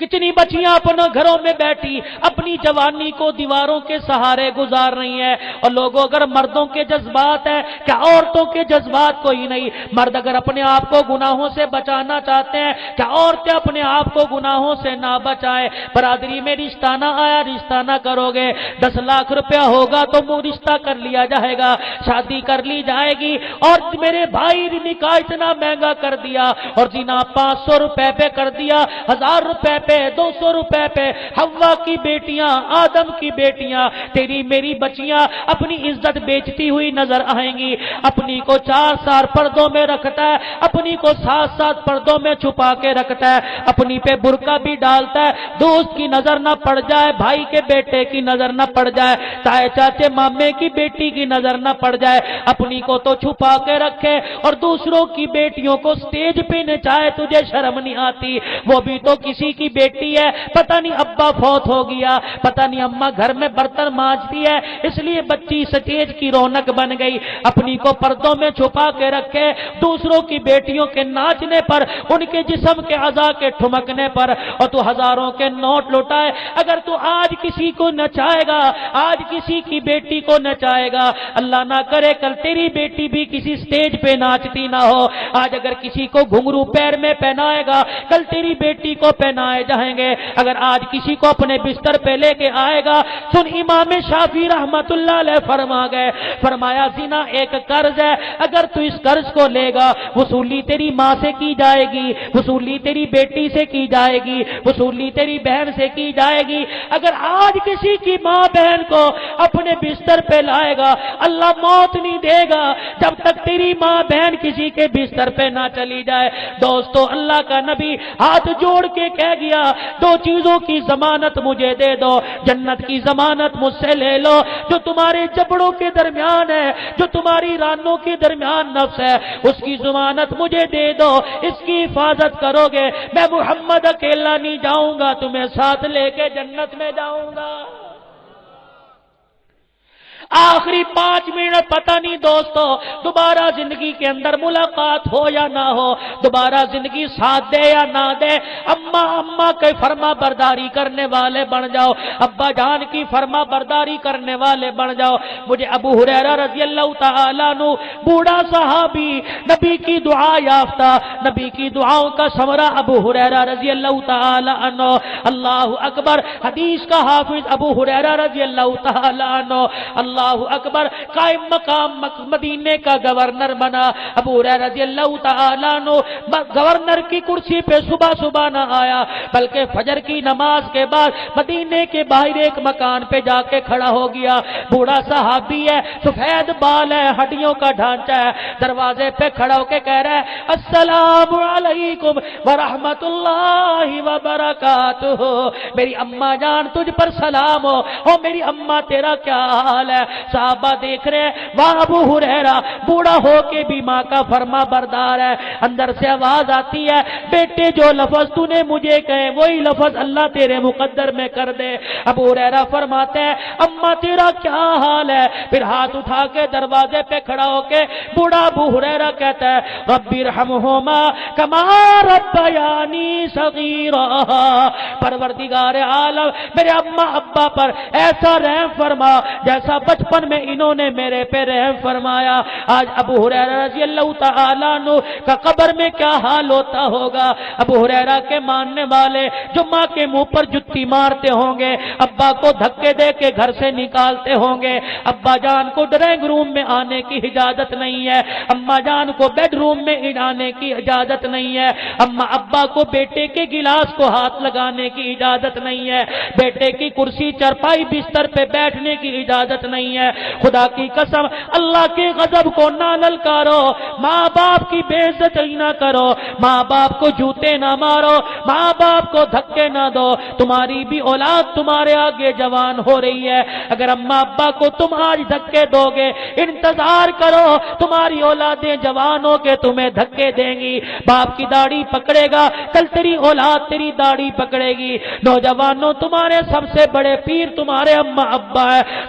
کتنی بچیاں اپنے گھروں میں بیٹھی اپنی جوانی کو دیواروں کے سہارے گزار رہی ہیں. اور لوگوں اگر مردوں کے جذبات ہیں کیا عورتوں کے جذبات کوئی نہیں؟ مرد اگر اپنے آپ کو گناہوں سے بچانا چاہتے ہیں کیا عورتیں اپنے آپ کو گناہوں سے نہ بچائیں؟ برادری میں رشتہ نہ آیا رشتہ نہ کرو گے، 10 لاکھ روپیہ ہوگا تو وہ رشتہ کر لیا جائے گا، شادی کر لی جائے گی. اور میرے بھائی نکاح اتنا مہنگا کر دیا اور زنا 500 روپے پہ کر دیا، 1000 روپے پہ، 200 روپے پہ. حوا کی بیٹیاں، آدم کی بیٹیاں، تیری میری بچیاں اپنی عزت بیچتی ہوئی نظر آئیں گی. اپنی کو 4 پردوں میں رکھتا ہے، اپنی کو 7 پردوں میں چھپا کے رکھتا ہے، اپنی پہ برقع بھی ڈالتا ہے، دوست کی نظر نہ پڑ جائے، بھائی کے بیٹے کی نظر نہ پڑ جائے، تائے چاچے مامے کی بیٹی کی نظر نہ پڑ جائے. اپنی کو تو چھپا کے رکھے اور دوسروں کی بیٹیوں کو سٹیج پہ نچائے. تجھے شرم نہیں آتی؟ وہ بھی تو کسی کی بیٹی ہے، پتہ نہیں ابا فوت ہو گیا، پتہ نہیں اماں گھر میں برتن مانجتی ہے اس لیے بچی سٹیج کی رونق بن گئی. اپنی کو پردوں میں چھپا کے رکھے، دوسروں کی بیٹیوں کے ناچنے پر، ان کے جسم کے اعضاء کے ٹھمکنے پر، اور تو ہزاروں کے نوٹ لوٹائے. اگر تو آج کسی کو نچائے گا، آج کسی کی بیٹی کو نچائے گا، اللہ نہ کرے کل تیری بیٹی بھی کسی سٹیج پہ ناچتی نہ ہو. آج اگر کسی کو گھنگرو پیر میں پہنائے گا کل تیری بیٹی کو پہنائے جائیں گے. اگر آج کسی کو اپنے بستر پہ لے کے آئے گا، سن امام شافعی رحمت اللہ علیہ فرما گئے، فرمایا زنا ایک قرض ہے، اگر تو اس قرض کو لے گا وصولی تیری ماں سے کی جائے گی، وصولی تیری بیٹی سے کی جائے گی، وصولی تیری بہن سے کی جائے گی. اگر آج کسی کی ماں بہن کو اپنے بستر پہ لائے گا اللہ موت نہیں دے گا جب تک تیری ماں بہن کسی کے بستر پہ نہ چلی جائے. دوستو اللہ کا نبی ہاتھ جوڑ کے کہہ گیا 2 چیزوں کی ضمانت مجھے دے دو، جنت کی ضمانت مجھ سے لے لو، جو تمہارے جبڑوں کے درمیان ہے، جو تمہاری رانوں کے درمیان نفس ہے، اس کی ضمانت مجھے دے دو، اس کی حفاظت کرو گے میں محمد اکیلا نہیں جاؤں گا، تمہیں ساتھ لے کے جنت میں جاؤں گا. آخری 5 منٹ پتہ نہیں دوستو دوبارہ زندگی کے اندر ملاقات ہو یا نہ ہو، دوبارہ زندگی ساتھ دے یا نہ دے، اماں کے فرما برداری کرنے والے بن جاؤ، ابا جان کی فرما برداری کرنے والے بن جاؤ. مجھے ابو ہریرہ رضی اللہ تعالیٰ عنہ، بوڑھا صحابی، نبی کی دعا یافتہ، نبی کی دعاؤں کا ثمرہ ابو ہریرہ رضی اللہ تعالیٰ عنہ، اللہ اکبر، حدیث کا حافظ ابو ہریرہ رضی اللہ تعالیٰ عنہ، اللہ اکبر، قائم مقام مدینے کا گورنر بنا. ابو ہریرہ رضی اللہ تعالیٰ عنہ گورنر کی کرسی پہ صبح نہ آیا بلکہ فجر کی نماز کے بعد مدینے کے باہر ایک مکان پہ جا کے کھڑا ہو گیا. بوڑھا صحابی ہے، سفید بال ہے، ہڈیوں کا ڈھانچہ ہے، دروازے پہ کھڑا ہو کے کہہ رہا ہے السلام علیکم ورحمت اللہ وبرکاتہ. میری اماں جان تجھ پر سلام ہو. او میری اماں تیرا کیا حال ہے؟ صحابہ دیکھ رہے وہاں ابو ہریرہ بوڑھا ہو کے بھی ماں کا فرما بردار ہے. اندر سے آواز آتی ہے بیٹے جو لفظ تو نے مجھے کہے وہی لفظ اللہ تیرے مقدر میں کر دے. ابو ہریرہ فرماتے ہیں اماں تیرا کیا حال ہے؟ پھر ہاتھ اٹھا کے دروازے پہ کھڑا ہو کے بوڑھا ابو ہریرہ کہتا ہے ربی ارحمہما کما ربیانی صغیرا. پروردگار عالم میرے اماں ابا پر ایسا رحم فرما جیسا بچپن میں انہوں نے میرے پہ رحم فرمایا. آج ابو ہریرہ رضی اللہ تعالیٰ عنہ کا قبر میں کیا حال ہوتا ہوگا؟ ابو ہریرہ کے ماننے والے جو ماں کے منہ پر جتی مارتے ہوں گے، ابا کو دھکے دے کے گھر سے نکالتے ہوں گے، ابا جان کو ڈرائنگ روم میں آنے کی اجازت نہیں ہے، اما جان کو بیڈ روم میں آنے کی اجازت نہیں ہے، اما ابا کو بیٹے کے گلاس کو ہاتھ لگانے کی اجازت نہیں ہے، بیٹے کی کرسی چرپائی بستر پہ بیٹھنے کی اجازت نہیں ہے. خدا کی قسم اللہ کے غضب کو نہ للکارو، ماں باپ کی بے عزتی نہ کرو، ماں باپ کو جوتے نہ مارو، ماں باپ کو دھکے نہ دو. تمہاری بھی اولاد تمہارے آگے جوان ہو رہی ہے، اگر اماں ابا کو تم آج دھکے دو گے انتظار کرو تمہاری اولادیں جوان ہو کے تمہیں دھکے دیں گی. باپ کی داڑھی پکڑے گا کل تیری اولاد تیری داڑھی پکڑے گی. نوجوانوں تمہارے سب سے بڑے پیر تمہارے اماں ابا ہے،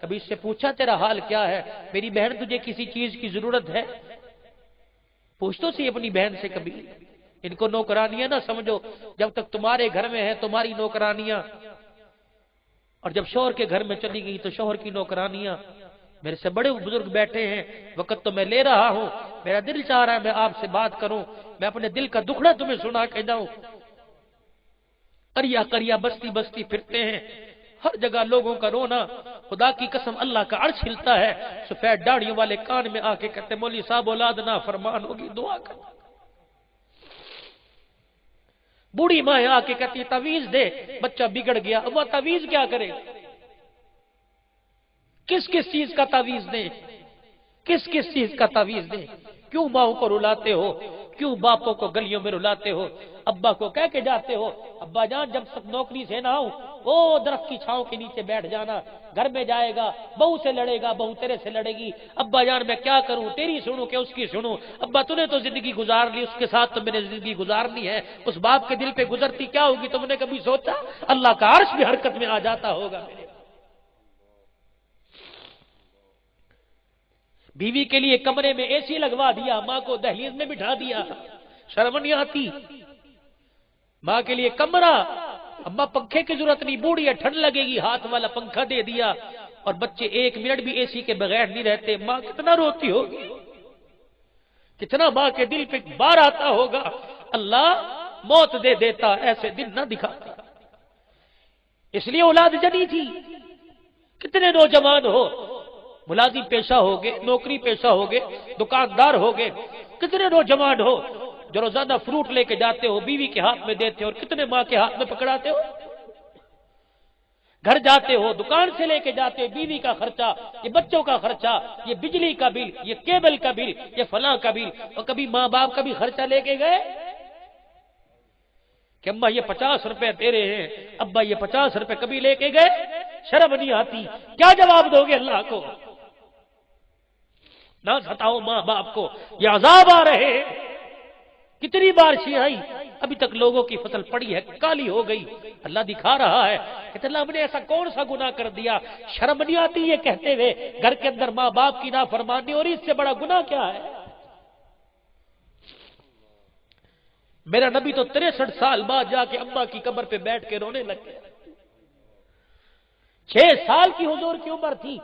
کبھی اس سے پوچھا تیرا حال کیا ہے؟ میری بہن تجھے کسی چیز کی ضرورت ہے؟ پوچھ تو سی اپنی بہن سے کبھی۔ ان کو نوکرانیاں نہ سمجھو، جب تک تمہارے گھر میں ہے تمہاری نوکرانیاں، اور جب شوہر کے گھر میں چلی گئی تو شوہر کی نوکرانیاں۔ میرے سے بڑے بزرگ بیٹھے ہیں، وقت تو میں لے رہا ہوں، میرا دل چاہ رہا ہے میں آپ سے بات کروں، میں اپنے دل کا دکھڑا تمہیں سنا کے جاؤں۔ کریا کریا بستی بستی پھرتے ہیں، ہر جگہ لوگوں کا رونا، خدا کی قسم اللہ کا عرش ہلتا ہے۔ سفید داڑھیوں والے کان میں آ کے کہتے مولوی صاحب اولاد نا فرمان ہوگی، دعا کر۔ بوڑھی ماں آ کے کہتی تعویذ دے، بچہ بگڑ گیا، اب وہ تعویذ کیا کرے؟ کس کس چیز کا تعویذ دیں؟ کس کس چیز کا تعویذ دیں؟ کیوں ماں کو رلاتے ہو؟ کیوں باپوں کو گلیوں میں رلاتے ہو؟ ابا کو کہہ کے جاتے ہو ابا جان جب تک نوکری سے نہ ہو وہ درخت کی چھاؤں کے نیچے بیٹھ جانا، گھر میں جائے گا بہو سے لڑے گا، بہو تیرے سے لڑے گی، ابا جان میں کیا کروں، تیری سنوں کہ اس کی سنوں؟ ابا تو نے تو زندگی گزار لی، اس کے ساتھ تو میں نے زندگی گزارنی ہے، اس باپ کے دل پہ گزرتی کیا ہوگی؟ تم نے کبھی سوچا؟ اللہ کا عرش بھی حرکت میں آ جاتا ہوگا میرے۔ بیوی کے لیے کمرے میں اے سی لگوا دیا، ماں کو دہلیز میں بٹھا دیا، شرم نہیں آتی؟ ماں کے لیے کمرہ، اماں پنکھے کی ضرورت نہیں، بوڑھی ہے ٹھنڈ لگے گی، ہاتھ والا پنکھا دے دیا، اور بچے ایک منٹ بھی اے سی کے بغیر نہیں رہتے۔ ماں کتنا روتی ہوگی، کتنا ماں کے دل پہ بار آتا ہوگا۔ اللہ موت دے دیتا، ایسے دن نہ دکھاتا، اس لیے اولاد جنی تھی۔ کتنے نوجوان ہو ملازم پیشہ ہو گئے، نوکری پیشہ ہو گئے، دکاندار ہو گئے، کتنے نوجوان ہو جو روزانہ فروٹ لے کے جاتے ہو بیوی کے ہاتھ میں دیتے ہو، اور کتنے ماں کے ہاتھ میں پکڑاتے ہو؟ گھر جاتے ہو دکان سے لے کے جاتے ہو، بیوی کا خرچہ، یہ بچوں کا خرچہ، یہ بجلی کا بل، یہ کیبل کا بل، یہ فلاں کا بل، اور کبھی ماں باپ کا بھی خرچہ لے کے گئے کہ اماں یہ 50 روپے تیرے ہیں، ابا یہ 50 روپے کبھی لے کے گئے؟ شرم نہیں آتی؟ کیا جواب دو گے اللہ کو؟ نہ ستاؤ ماں باپ کو، یہ عذاب آ رہے ہیں۔ کتنی بارشیں آئی، ابھی تک لوگوں کی فصل پڑی ہے، کالی ہو گئی۔ اللہ دکھا رہا ہے کہ اللہ ہم نے ایسا کون سا گناہ کر دیا؟ شرم نہیں آتی یہ کہتے ہوئے گھر کے اندر ماں باپ کی نافرمانی، اور اس سے بڑا گناہ کیا ہے؟ میرا نبی تو 63 سال بعد جا کے اماں کی قبر پہ بیٹھ کے رونے لگ گیا۔ 6 سال کی حضور کی عمر تھی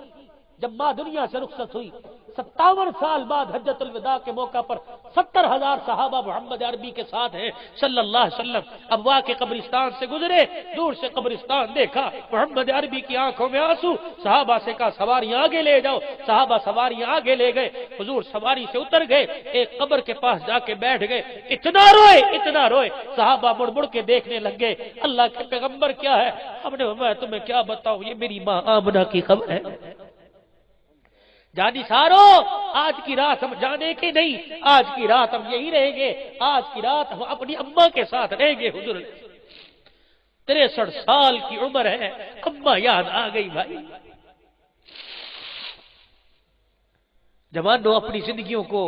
جب ماں دنیا سے رخصت ہوئی، 57 سال بعد حجت الوداع کے موقع پر 70,000 صحابہ محمد عربی کے ساتھ ہیں صلی اللہ علیہ وسلم۔ ابوا کے قبرستان سے گزرے، دور سے قبرستان دیکھا، محمد عربی کی آنکھوں میں آنسو، صحابہ سے کہا سواریاں آگے لے جاؤ، صحابہ سواریاں آگے لے گئے، حضور سواری سے اتر گئے، ایک قبر کے پاس جا کے بیٹھ گئے، اتنا روئے صحابہ مڑ مڑ کے دیکھنے لگ گئے۔ اللہ کے پیغمبر کیا ہے؟ ہم نے میں تمہیں کیا بتاؤں، یہ میری ماں آمنہ کی خبر ہے۔ جانی سارو آج کی رات ہم جانے کے نہیں، آج کی رات ہم یہی رہیں گے، آج کی رات ہم اپنی اماں کے ساتھ رہیں گے۔ حضور 63 سال کی عمر ہے، اماں یاد آ گئی۔ بھائی جوانوں اپنی زندگیوں کو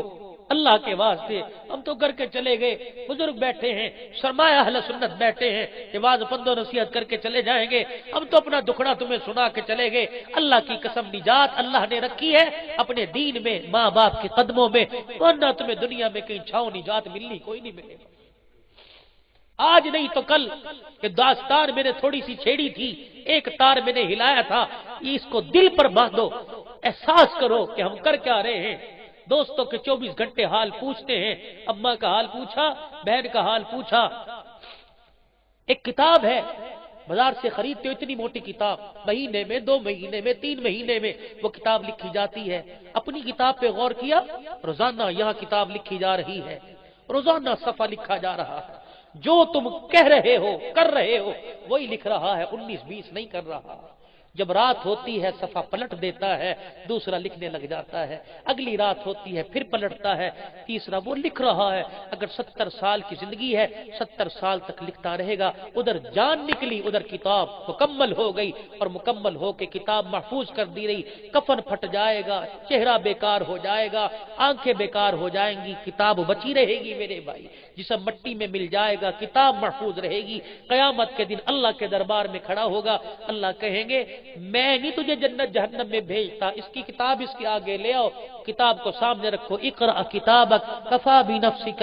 اللہ کے واسطے، ہم تو کر کے چلے گئے، بزرگ بیٹھے ہیں، سرمایہ اہل سنت بیٹھے ہیں، نواز پند و نصیحت کر کے چلے جائیں گے، ہم تو اپنا دکھڑا تمہیں سنا کے چلے گئے۔ اللہ کی قسم نجات اللہ نے رکھی ہے اپنے دین میں، ماں باپ کے قدموں میں، ورنہ تمہیں دنیا میں کہیں چھاؤں نجات ملنی کوئی نہیں ملے گا۔ آج نہیں تو کل، کہ داستان میں نے تھوڑی سی چھیڑی تھی، ایک تار میں نے ہلایا تھا، اس کو دل پر باندھو، احساس کرو کہ ہم کر کیا رہے ہیں۔ دوستوں کے 24 گھنٹے حال پوچھتے ہیں، اماں کا حال پوچھا، بہن کا حال پوچھا۔ ایک کتاب ہے بازار سے خریدتے ہو، اتنی موٹی کتاب، مہینے میں 2 مہینے میں 3 مہینے میں وہ کتاب لکھی جاتی ہے۔ اپنی کتاب پہ غور کیا، روزانہ یہاں کتاب لکھی جا رہی ہے، روزانہ صفحہ لکھا جا رہا ہے، جو تم کہہ رہے ہو کر رہے ہو وہی لکھ رہا ہے، 19-20 نہیں کر رہا۔ جب رات ہوتی ہے صفحہ پلٹ دیتا ہے، دوسرا لکھنے لگ جاتا ہے، اگلی رات ہوتی ہے پھر پلٹتا ہے، تیسرا وہ لکھ رہا ہے۔ اگر 70 سال کی زندگی ہے، 70 سال تک لکھتا رہے گا۔ ادھر جان نکلی، ادھر کتاب مکمل ہو گئی، اور مکمل ہو کے کتاب محفوظ کر دی رہی، کفن پھٹ جائے گا، چہرہ بیکار ہو جائے گا، آنکھیں بیکار ہو جائیں گی، کتاب بچی رہے گی میرے بھائی، جسم مٹی میں مل جائے گا، کتاب محفوظ رہے گی۔ قیامت کے دن اللہ کے دربار میں کھڑا ہوگا، اللہ کہیں گے میں نہیں تجھے جنت جہنم میں بھیجتا، اس کی کتاب اس کے آگے لے آؤ، کتاب کو سامنے رکھو، اقرأ کتابک کفا بنفسک